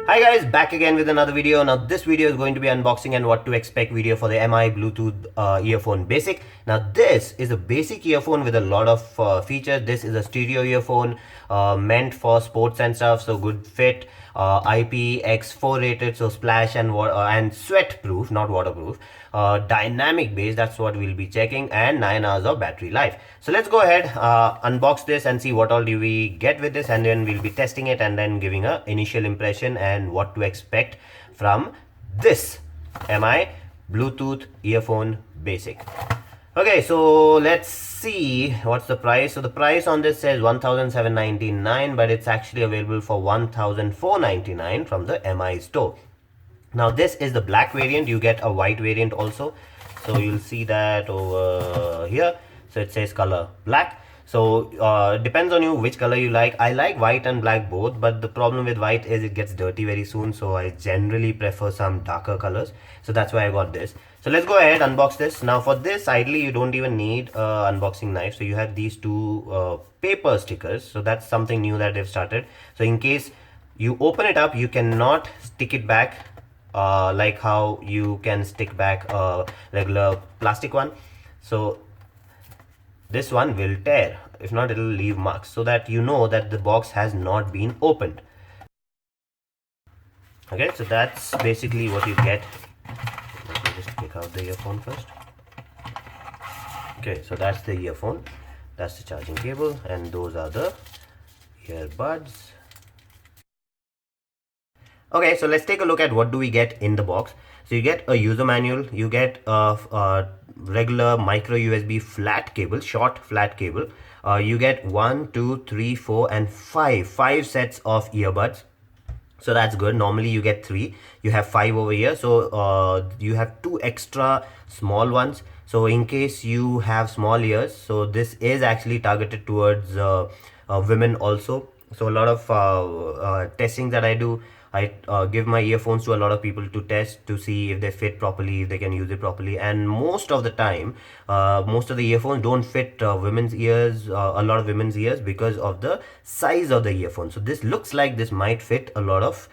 Hi guys, back again with another video. Now this video is going to be unboxing and what to expect video for the MI Bluetooth earphone basic. Now this is a basic earphone with a lot of features. This is a stereo earphone meant for sports and stuff, so good fit, IPX4 rated, so splash and sweat proof, not waterproof. Dynamic bass, that's what we'll be checking, and 9 hours of battery life. So let's go ahead, unbox this and see what all do we get with this, and then we'll be testing it and then giving a initial impression and what to expect from this MI Bluetooth earphone basic. Okay, so let's see what's the price. So the price on this says 1,799, but it's actually available for 1,499 from the MI store. Now this is the black variant. You get a white variant also, so you'll see that over here. So it says color black. So depends on you which color you like. I like white and black both, but the problem with white is it gets dirty very soon, so I generally prefer some darker colors. So that's why I got this. So let's go ahead, unbox this. Now for this, ideally you don't even need unboxing knife. So you have these two paper stickers. So that's something new that they've started. So in case you open it up, you cannot stick it back like how you can stick back a regular plastic one. So this one will tear. If not, it'll leave marks, so that you know that the box has not been opened. Okay, so that's basically what you get. Let me just take out the earphone first. Okay, so that's the earphone, that's the charging cable, and those are the earbuds. Okay, so let's take a look at what do we get in the box. So you get a user manual, you get a regular micro USB flat cable, short flat cable. You get 1, 2, 3, 4 and 5 sets of earbuds. So that's good. Normally you get 3, you have 5 over here. So you have 2 extra small ones. So in case you have small ears, so this is actually targeted towards women also. So a lot of testing that I do, I give my earphones to a lot of people to test to see if they fit properly, if they can use it properly. And most of the time, most of the earphones don't fit women's ears, a lot of women's ears, because of the size of the earphone. So this looks like this might fit a lot of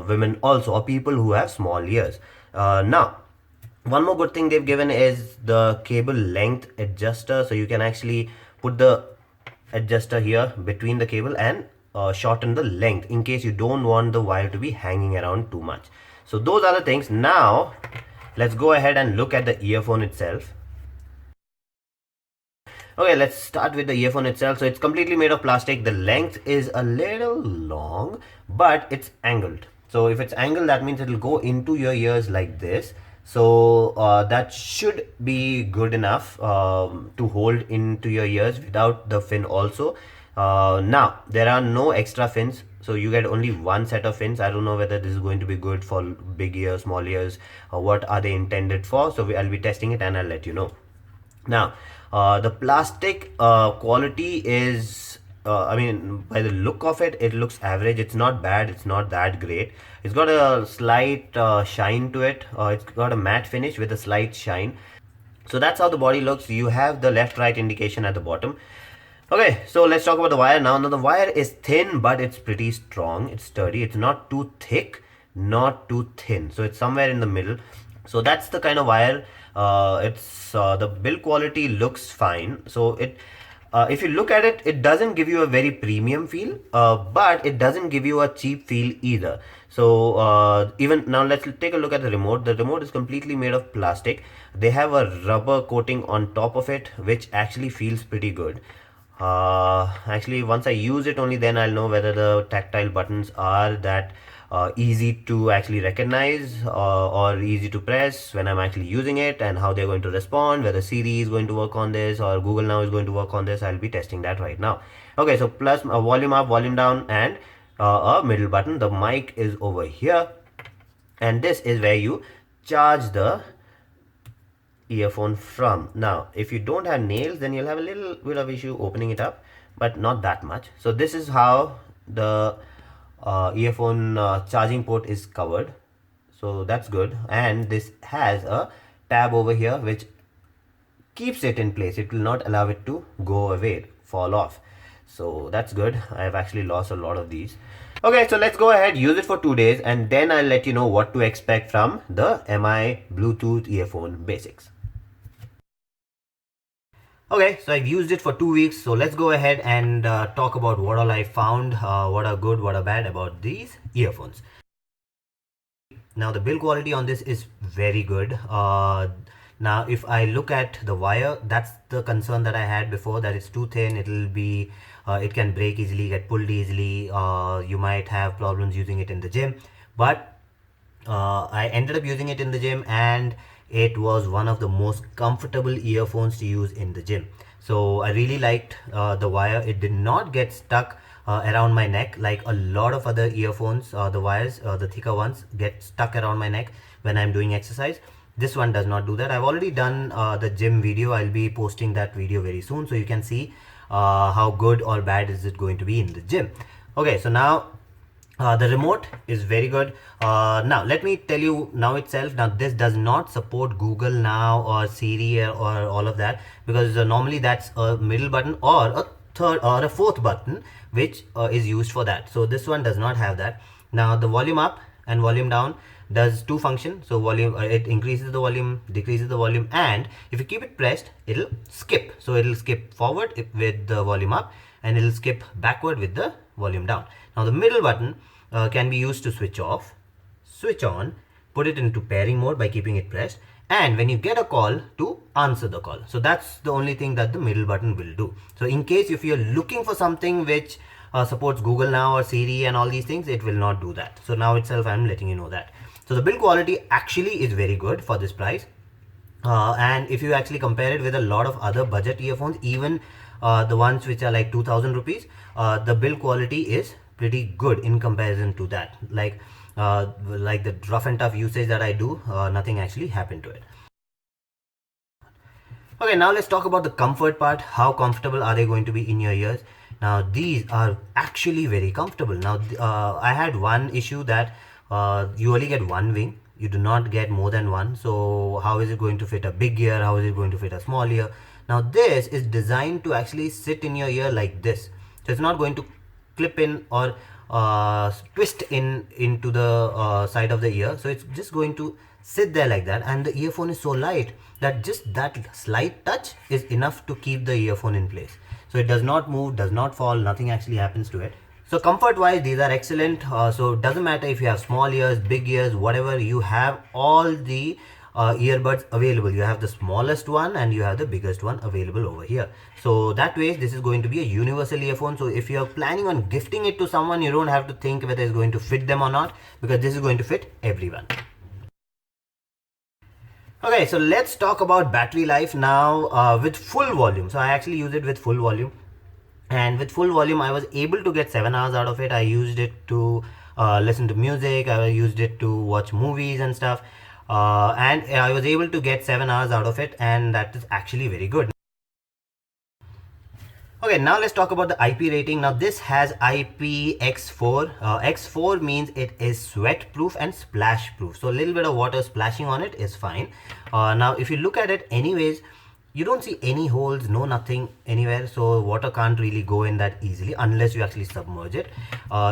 women also, or people who have small ears. Now, one more good thing they've given is the cable length adjuster. So you can actually put the adjuster here between the cable and shorten the length in case you don't want the wire to be hanging around too much. So those are the things. Now let's go ahead and look at the earphone itself. Okay, let's start with the earphone itself. So it's completely made of plastic. The length is a little long, but it's angled. So if it's angled, that means it'll go into your ears like this. So that should be good enough to hold into your ears without the fin also. Now there are no extra fins, so you get only one set of fins. I don't know whether this is going to be good for big ears, small ears, or what are they intended for. So I'll be testing it and I'll let you know. Now the plastic quality is I mean, by the look of it, it looks average. It's not bad, it's not that great. It's got a slight shine to it. It's got a matte finish with a slight shine. So that's how the body looks. You have the left right indication at the bottom. Okay, so let's talk about the wire now. Now the wire is thin, but it's pretty strong. It's sturdy. It's not too thick, not too thin. So it's somewhere in the middle. So that's the kind of wire. It's the build quality looks fine. So it if you look at it, it doesn't give you a very premium feel, but it doesn't give you a cheap feel either. So even now, let's take a look at the remote. The remote is completely made of plastic. They have a rubber coating on top of it, which actually feels pretty good. Actually, once I use it, only then I'll know whether the tactile buttons are that easy to actually recognize or easy to press when I'm actually using it, and how they're going to respond, whether Siri is going to work on this or Google Now is going to work on this. I'll be testing that right now. Okay, so plus a volume up, volume down, and a middle button. The mic is over here, and this is where you charge the earphone from. Now if you don't have nails, then you'll have a little bit of issue opening it up, but not that much. So this is how the earphone charging port is covered, so that's good. And this has a tab over here which keeps it in place. It will not allow it to go away, fall off. So that's good. I have actually lost a lot of these. Okay, so let's go ahead, use it for 2 days, and then I'll let you know what to expect from the MI Bluetooth earphone basics. Okay, so I've used it for 2 weeks, so let's go ahead and talk about what all I found, what are good, what are bad about these earphones. Now the build quality on this is very good. Now if I look at the wire, that's the concern that I had before, that it's too thin, it can break easily, get pulled easily, you might have problems using it in the gym. But I ended up using it in the gym, and it was one of the most comfortable earphones to use in the gym. So I really liked the wire. It did not get stuck around my neck like a lot of other earphones. The wires, the thicker ones, get stuck around my neck when I'm doing exercise. This one does not do that. I've already done the gym video. I'll be posting that video very soon, so you can see how good or bad is it going to be in the gym. Okay, so now the remote is very good. Now let me tell you now itself. Now this does not support Google Now or Siri or all of that, because normally that's a middle button or a third or a fourth button which is used for that. So this one does not have that. Now the volume up and volume down does two functions. So volume, it increases the volume, decreases the volume, and if you keep it pressed, it'll skip. So it'll skip forward with the volume up, and it'll skip backward with the volume down. Now the middle button can be used to switch off, switch on, put it into pairing mode by keeping it pressed, and when you get a call, to answer the call. So that's the only thing that the middle button will do. So in case if you're looking for something which supports Google Now or Siri and all these things, it will not do that. So now itself I'm letting you know that. So the build quality actually is very good for this price. And if you actually compare it with a lot of other budget earphones, even the ones which are like 2000 rupees, the build quality is pretty good in comparison to that. Like the rough and tough usage that I do, nothing actually happened to it. Okay, now let's talk about the comfort part. How comfortable are they going to be in your ears? Now these are actually very comfortable. Now I had one issue that you only get one wing, you do not get more than one. So how is it going to fit a big ear? How is it going to fit a small ear? Now this is designed to actually sit in your ear like this. So it's not going to clip in or twist in into the side of the ear. So it's just going to sit there like that, and the earphone is so light that just that slight touch is enough to keep the earphone in place. So it does not move, does not fall, nothing actually happens to it. So comfort wise, these are excellent. So it doesn't matter if you have small ears, big ears, whatever, you have all the earbuds available. You have the smallest one and you have the biggest one available over here. So that way this is going to be a universal earphone. So if you're planning on gifting it to someone, you don't have to think whether it's going to fit them or not, because this is going to fit everyone. Okay, so let's talk about battery life now with full volume. So I actually use it with full volume, and with full volume I was able to get 7 hours out of it. I used it to listen to music, I used it to watch movies and stuff, and I was able to get 7 hours out of it, and that is actually very good. Okay, now let's talk about the IP rating. Now this has IPX4. X4 means it is sweat proof and splash proof. So a little bit of water splashing on it is fine. Now if you look at it anyways, you don't see any holes, no nothing anywhere. So water can't really go in that easily unless you actually submerge it.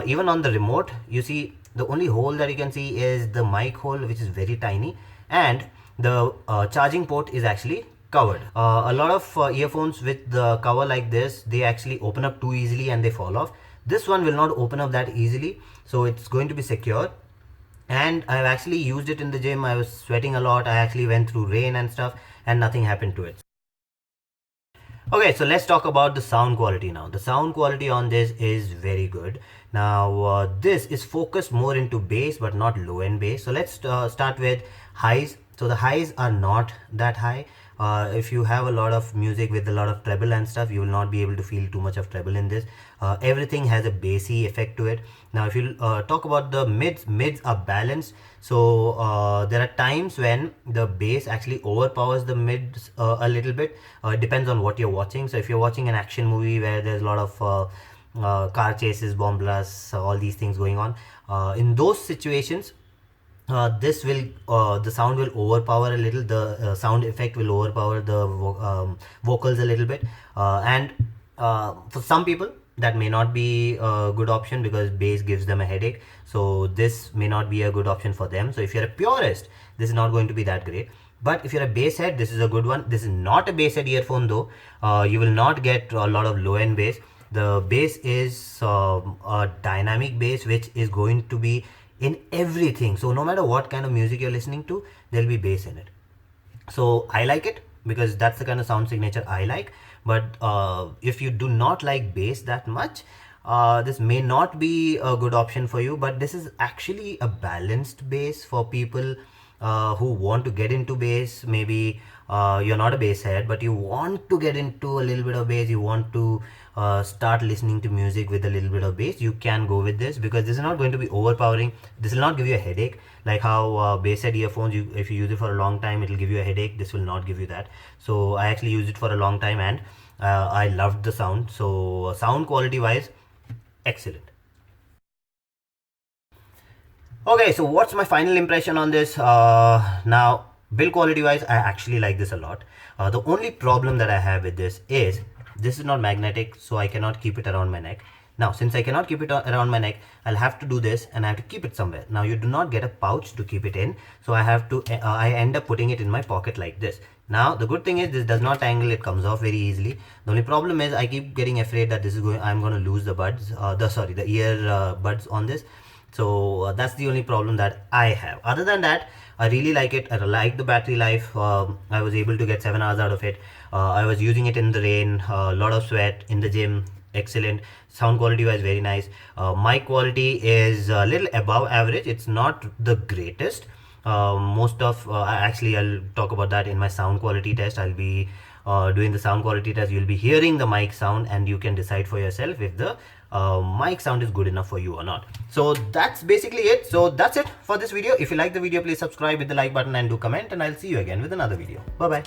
Even on the remote, you see the only hole that you can see is the mic hole, which is very tiny, and the charging port is actually covered. A lot of earphones with the cover like this, they actually open up too easily and they fall off. This one will not open up that easily, so it's going to be secure. And I've actually used it in the gym. I was sweating a lot, I actually went through rain and stuff, and nothing happened to it. Okay, so let's talk about the sound quality now. The sound quality on this is very good. Now this is focused more into bass but not low end bass. So let's start with highs. So the highs are not that high. If you have a lot of music with a lot of treble and stuff, you will not be able to feel too much of treble in this. Everything has a bassy effect to it. Now if you talk about the mids are balanced. So there are times when the bass actually overpowers the mids a little bit. It depends on what you're watching. So if you're watching an action movie where there's a lot of car chases, bomb blasts, all these things going on, in those situations, the sound will overpower a little. The sound effect will overpower the vocals a little bit, and for some people that may not be a good option because bass gives them a headache. So this may not be a good option for them. So if you're a purist, this is not going to be that great. But if you're a bass head, this is a good one. This is not a bass head earphone though. You will not get a lot of low end bass. The bass is a dynamic bass which is going to be in everything. So no matter what kind of music you're listening to, there'll be bass in it. So I like it because that's the kind of sound signature I like. But if you do not like bass that much, this may not be a good option for you. But this is actually a balanced bass for people who want to get into bass. Maybe you're not a bass head, but you want to get into a little bit of bass. You want to start listening to music with a little bit of bass. You can go with this because this is not going to be overpowering. This will not give you a headache like how bass head earphones, if you use it for a long time, it will give you a headache. This will not give you that. So I actually used it for a long time, and I loved the sound. So sound quality wise, excellent. Okay, so what's my final impression on this? Now, build quality wise, I actually like this a lot. The only problem that I have with this is not magnetic, so I cannot keep it around my neck. Now, since I cannot keep it around my neck, I'll have to do this and I have to keep it somewhere. Now, you do not get a pouch to keep it in, so I have to, I end up putting it in my pocket like this. Now, the good thing is this does not tangle, it comes off very easily. The only problem is I keep getting afraid that I'm going to lose the buds, the ear buds on this. So that's the only problem that I have. Other than that, I really like it. I like the battery life. I was able to get 7 hours out of it. I was using it in the rain, a lot of sweat in the gym. Excellent. Sound quality was very nice. Mic quality is a little above average. It's not the greatest. Actually, I'll talk about that in my sound quality test. I'll be doing the sound quality test. You'll be hearing the mic sound and you can decide for yourself if the mic sound is good enough for you or not. So that's basically it. So that's it for this video. If you like the video, please subscribe with the like button and do comment, and I'll see you again with another video. Bye bye.